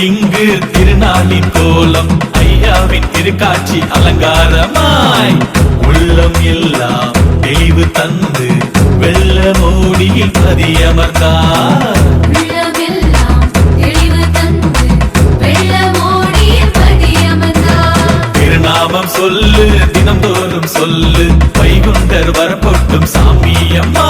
இங்கு திருநாளின் கோலம் ஐயாவின் திருக்காட்சி அலங்காரமாய் உள்ளம் எல்லாம் தெளிவு தந்து வெள்ள மோடியில் பதியமர்ந்தார். திருநாமம் சொல்லு தினந்தோறும் சொல்லு வைகுண்டர் வரப்பொட்டும் சாமி அம்மா.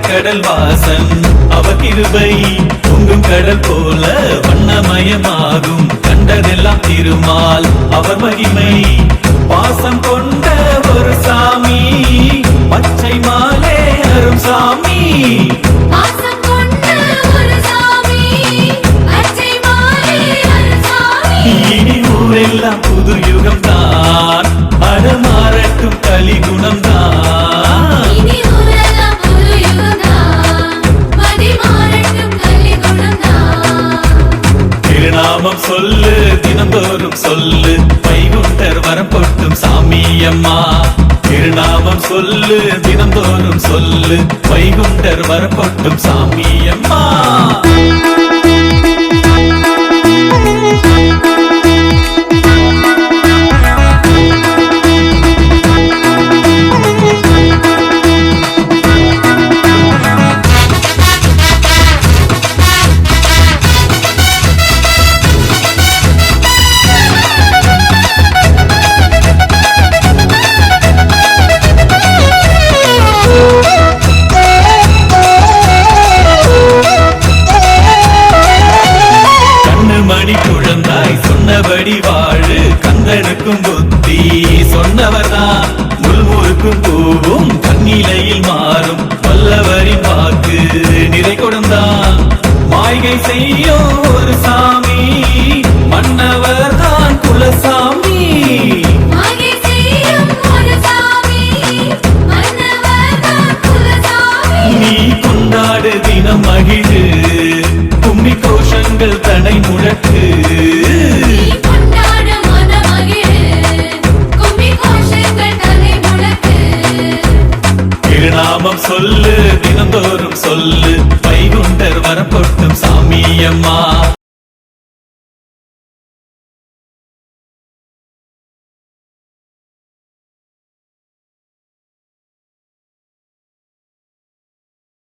கடல் வாசன் அவர் கிருபை பொங்கும் கடல் போல வண்ணமயமாகும் கண்டதெல்லாம் திருமால் அவர் மகிமை. பாசம் கொண்ட ஒரு சாமி பச்சை மாலே அரும் சாமி. இனி ஊரெல்லாம் புது யுகம் தான் அடமாறட்டும் கலிகுணம் தான். திருநாமம் சொல்லு தினந்தோறும் சொல்லு வைகுண்டர் வரப்பொட்டும் சாமி அம்மா. திருநாமம் சொல்லு தினந்தோறும் சொல்லு வைகுண்டர் வரப்பொட்டும் சாமி அம்மா. சொன்னபடி வாழு கந்தனுக்கும் புத்தி சொன்னவர்தான் முள்முறுக்கும் பூவும் கண்ணிலையில் மாறும் வல்லவரின் வாக்கு நிறை கொடுந்தான். மாய்கை செய்யும் ஒரு சாமி மன்னவர் தான் குலசாமி. நீ கொண்டாடு தினம் மகிழு கும்மி கோஷங்கள் தடை முழக்கு. திருநாமம் சொல்லு தினந்தோறும் சொல்லு வைகுண்டர் வரப்பொட்டும் சாமி அம்மா.